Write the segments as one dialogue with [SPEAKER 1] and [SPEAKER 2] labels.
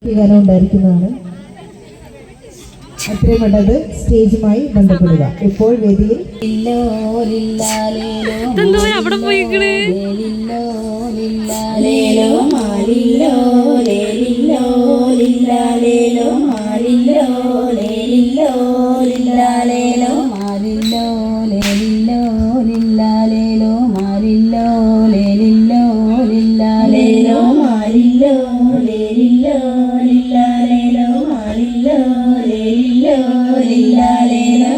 [SPEAKER 1] ഗാനം ഉണ്ടായിരിക്കുന്നതാണ്. അത്രയും വേണ്ടത് സ്റ്റേജുമായി ബന്ധപ്പെടുക. ഇപ്പോൾ വേദിയിൽ
[SPEAKER 2] അവിടെ പോയിക്കണേ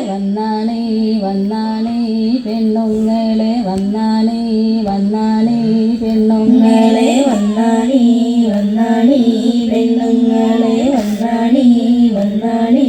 [SPEAKER 2] വന്നാണേ വന്നാണേ പെണ്ണുങ്ങളെ വന്നാണേ വന്നാണേ പെണ്ണുങ്ങളെ വന്നാണേ വന്നാണേ പെണ്ണുങ്ങളെ വന്നാണേ വന്നാണേ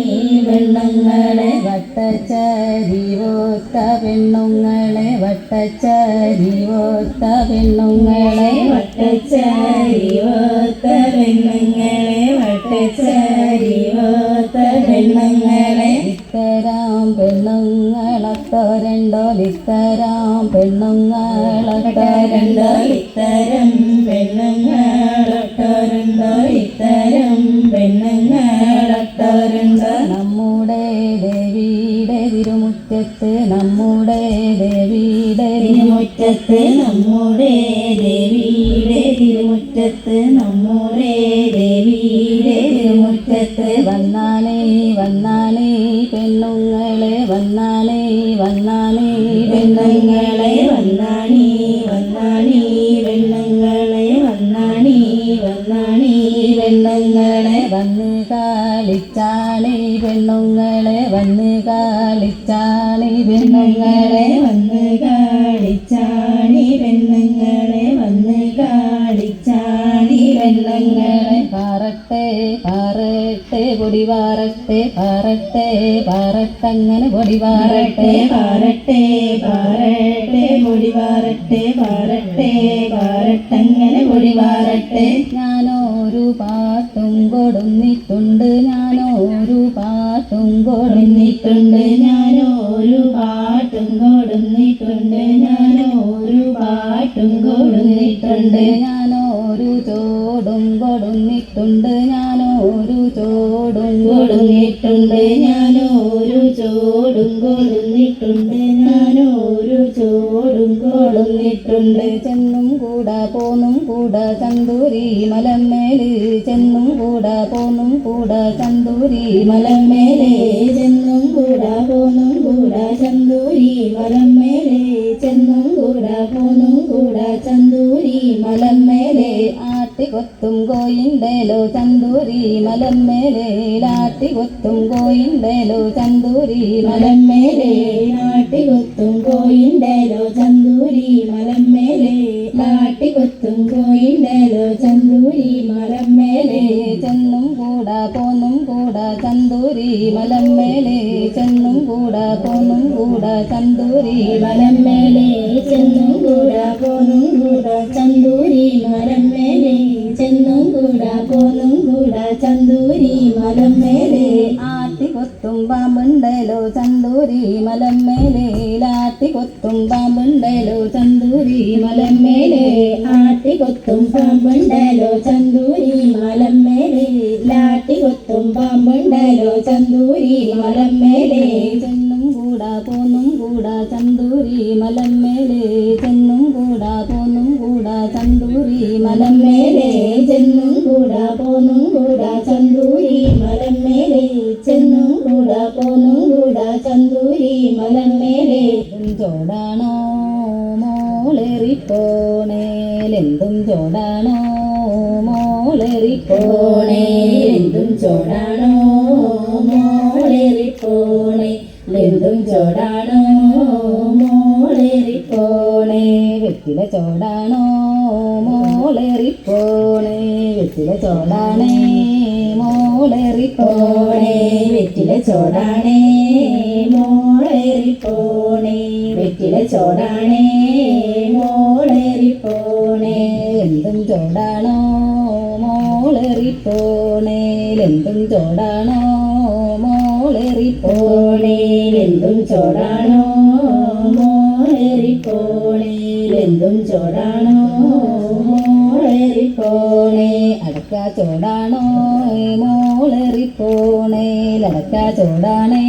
[SPEAKER 2] പെണ്ണുങ്ങളെ വട്ടച്ചരിവോത്ത പെണ്ണുങ്ങളെ വട്ടച്ചരിവോത്ത പെണ്ണുങ്ങളെ വട്ടച്ചരിവോത്ത പെണ്ണുങ്ങളെ വട്ടച്ചരിവോത്ത പെണ്ണുങ്ങളെ ഇത്തരാം പെണ്ണുങ്ങളൊട്ടോരണ്ടോ ഇത്തരാം പെണ്ണുങ്ങളൊട്ടോരണ്ടോ ഇത്തരം പെണ്ണുങ്ങളൊട്ടോരണ്ടോ ഇത്തരം പെണ്ണുങ്ങളൊട്ടോരണ്ടോ നമ്മുടെ ദേവിയുടെ തിരുമുറ്റത്ത് നമ്മുടെ ദേവിയുടെ തിരുമുറ്റത്ത് നമ്മുടെ ദേവിയുടെ തിരുമുറ്റത്ത് നമ്മുടെ ദേവിയുടെ തിരുമുറ്റത്ത് വന്നാണേ വന്നാണേ പെണ്ണുങ്ങളെ വന്നാണേ വന്നാണേ പെണ്ണുങ്ങളെ വന്നാണേ വന്നാണേ പെണ്ണുങ്ങളെ വന്നാണേ വന്നാണേ പെണ്ണുങ്ങളെ വന്ന് കളിച്ചാണേ പെണ്ണുങ്ങളെ വന്ന് കളിച്ചാണേ പെണ്ണുങ്ങളെ വന്ന് കളിച്ചാണേ പെണ്ണുങ്ങളെ വന്ന് കളിച്ചാണേ പെണ്ണുങ്ങളെ പാറട്ടെ പാറട്ടെ പൊടി പാറട്ടെ പാറട്ടെ പാറട്ടങ്ങനെ പൊടി പാറട്ടെ പാറട്ടെ പാറട്ടെ പൊടി പാറട്ടെ പാറട്ടെ പാറട്ടങ്ങനെ പൊടി പാറട്ടെ ഞാനൊരു പാട്ടും കൊടുന്നിട്ടുണ്ട് ഞാനൊരു പാട്ടും കൊടുന്നിട്ടുണ്ട് ഞാനൊരു പാട്ടും കൊടുന്നിട്ടുണ്ട് ഞാനൊരു പാട്ടും കൊടുന്നിട്ടുണ്ട് ഞാനൊരു ചോടും കൊടുന്നിട്ടുണ്ട് ഞാനൊരു ചോടും കൊടുന്നിട്ടുണ്ട് ഞാനൊരു ചോടും കൊടുന്നിട്ടുണ്ട് ഞാനൊരു ചോടും കൊടുന്നിട്ടുണ്ട് ചെന്നും കൂടാ പോന്നും കൂടാ ചന്തൂരി മലമേല് ചെന്നും കൂടാ പോന്നും കൂടാ ചന്തൂരി മലമേലെ ചെന്നും കൂടാ പോന്നും കൂടാ ചന്തൂരി മലമേലെ ചെന്നും കൂടാ പോന്നും കൂടാ ചന്തൂരി മലമേലെ ആട്ടികൊത്തും കോയിണ്ടേലോ ചന്തൂരി മലമേലെ ആട്ടികൊത്തും കോയിണ്ടേലോ ചന്തൂരി മലമേലെ ആട്ടികൊത്തും കോയിണ്ടേലോ ചന്തൂരി മലമേലെ ആട്ടികൊത്തും കോയിണ്ടേലോ ചന്തൂരി മലമേലെ ചെന്നും കൂടാ പോന്നും കൂടാ ചന്തൂരി മലമേലെ ചെന്നും കൂടാ പോന്നും കൂടാ ചന്തൂരി മലമേലെ ചെന്നും കൂടാ പോന്നും കൂടാ ചന്തൂരി മലമേലെ ചെന്നും കൂടാ പോന്നും കൂടാ ചന്തൂരി മലമേലെ ആട്ടികൊത്തും പാമ്പുണ്ടേലോ ചന്തൂരി മലമേലെ ആട്ടികൊത്തും പാമ്പുണ്ടേലോ ചന്തൂരി മലമേലെ ആട്ടികൊത്തും പാമ്പുണ്ടേലോ ചന്തൂരി മലമേലെ ലാട്ടികൊത്തും പാമ്പുണ്ടേലോ ചന്തൂരി മലമേലെ ചെന്നും കൂടാ പോന്നും കൂടാ ചന്തൂരി മലമേലെ ചെന്നും കൂടാ പോന്നും കൂടാ ചന്തൂരി മലമേലെ ചെന്നും കൂടാ പോന്നും കൂടാ ചന്തൂരി മലമേലെ ചെന്നും കൂടാ പോന്നും കൂടാ ചന്തൂരി മലമേലെ ചോടാണോ മോളേറിപ്പോണേലെന്തും ചോടാണോ മോളേറിപ്പോണേലെന്തും ചോടാണോ മോളേറിപ്പോണേലെന്തും ചോടാണോ മോളേറിപ്പോണേ വെറ്റില ചോടാണോ മോളേറിപ്പോണേ വെറ്റില ചോടാണേ മോളേറിപ്പോണേ വെറ്റില ചോടാണേ മോളേറിപ്പോണേ വെറ്റില ചോടാണേ മോളേറിപ്പോണേ എന്തും ചോടാണോ മോളേറിപ്പോണേലെന്തും ചോടാണോ മോളേറിപ്പോണേലെന്തും ചോടാണോ മോളേറിപ്പോണേലെന്തും ചോടാണോ മോളേറിപ്പോണേ അടക്ക ചോടാണോ മോളേറിപ്പോണേ അടക്ക ചോടാണേ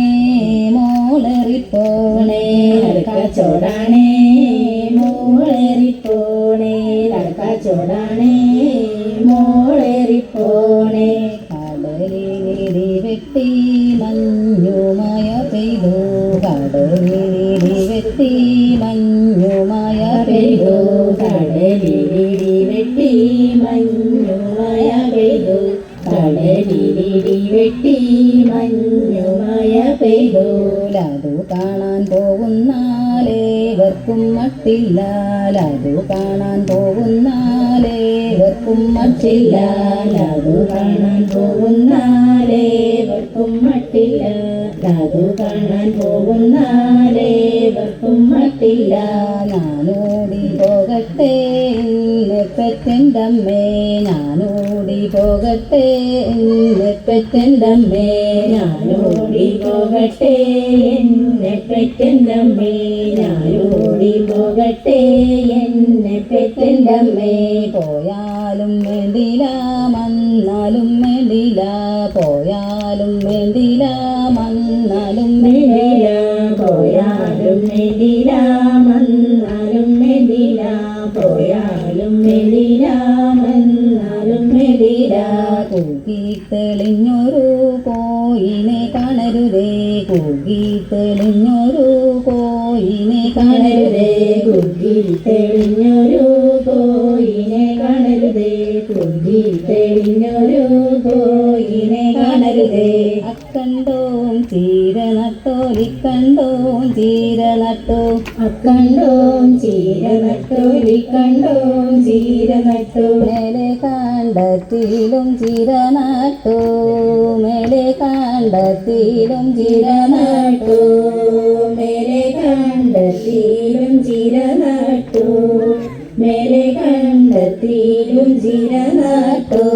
[SPEAKER 2] മോളേറിപ്പോണേ അടക്ക ചോടാണേ മോളേറിപ്പോണേ അടക്ക ചോടാണേ മോളേറിപ്പോണേ കടലിനിടി വെട്ടി മഞ്ഞുമയ പെയ്തു കടലിനിടി വെട്ടി മഞ്ഞുമയ പെയ്തു കടലിനിടി വെട്ടി മഞ്ഞുമയ പെയ്തു കടലിനിടി വെട്ടി മഞ്ഞുമയ പെയ്തു ലതു കാണാൻ പോകുന്നാലേവർക്കും മട്ടില്ല ലതു കാണാൻ പോകുന്നാലേവർക്കും മട്ടില്ല ലതു കാണാൻ പോകുന്നാലേവർക്കും മട്ടില്ല ലതു കാണാൻ പോകുന്നാലേവർക്കും മട്ടില്ല ഞാനോടി പോകട്ടെ എന്നെ പെറ്റെൻ്റമ്മേ ഞാനോടി പോകട്ടെ എന്നെ പെറ്റെൻ്റമ്മേ ഞാനോടി പോകട്ടെ എന്നെ പെറ്റെൻ്റമ്മേ ഞാനോടി പോകട്ടെ എന്നെ പെറ്റെൻ്റമ്മേ പോയാലും വേണ്ടില വന്നാലും വേണ്ടില പോയാലും വേണ്ടില വന്നാലും വേണ്ടില പോയാലും വേണ്ടില വന്നാലും വേണ്ടില പോയാലും വേണ്ടില വന്നാലും വേണ്ടില കൂകി തെളിഞ്ഞൊരു കോയിനെ കാണരുതേ കൂകി തെളിഞ്ഞൊരു കോയിനെ കാണരുതേ കൂകി തെളിഞ്ഞൊരു കോയിനെ കാണരുതേ കൂകി തെളിഞ്ഞൊരു കോയിനെ കാണരുതേ അക്കണ്ടോം ചീര നട്ടോലിക്കണ്ടോം ചീര നട്ടോ അക്കണ്ടോം ചീര നട്ടോലിക്കണ്ടോം ചീര നട്ടോ മേലെ കണ്ടത്തിലും ചീര നട്ടോ മേലെ കണ്ടത്തിലും ചീര നട്ടോ മേലെ കണ്ടത്തിലും ചീര നട്ടോ മേലെ കണ്ടത്തിലും ചീര നട്ടോ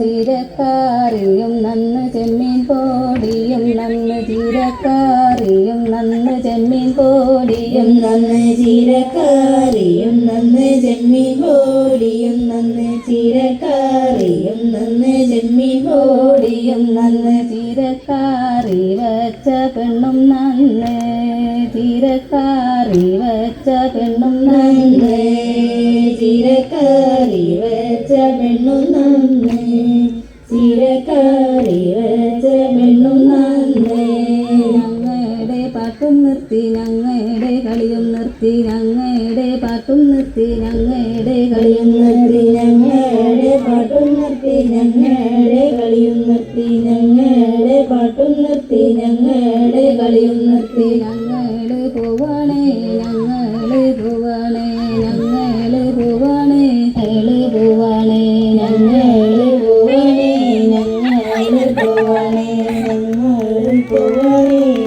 [SPEAKER 2] ചീരക്കാറിയും നന്ന് ചെമ്മീൻ പൊടിയും നന്ന് ചീരക്കാറിയും നന്ന് ചെമ്മീൻ പൊടിയും നന്ന് ചീരക്കാറിയും നന്ന് ചെമ്മീൻ പൊടിയും നന്ന് ചീരക്കാറിയും നന്ന് ചെമ്മീൻ പൊടിയും നന്ന് ചീരക്കാറി വച്ച പെണ്ണും നന്ന് ചീരക്കാറി വച്ച പെണ്ണും നന്ന് ചീരക്കാറി വച്ച പെണ്ണും നന്ന് ചീരക്കാറി വച്ച പെണ്ണും നന്ന് ഞങ്ങളുടെ പാട്ടും നിർത്തി ഞങ്ങളുടെ കളിയും നിർത്തി ഞങ്ങളുടെ പാട്ടും നിർത്തി ഞങ്ങളുടെ കളിയും നിർത്തി ഞങ്ങളുടെ പാട്ടും നിർത്തി ഞങ്ങളുടെ കളിയും നിർത്തി ഞങ്ങളുടെ പാട്ടും നിർത്തി ഞങ്ങളുടെ കളിയും നിർത്തി ഞങ്ങള് പോവാണേ ഞങ്ങള് പോവാണേ ഞങ്ങള് പോവാണേ ഞങ്ങള് പോവാണേ ഞങ്ങള് പോവാണേ ഞങ്ങള് പോവാണേ ഞങ്ങള് പോവാണേ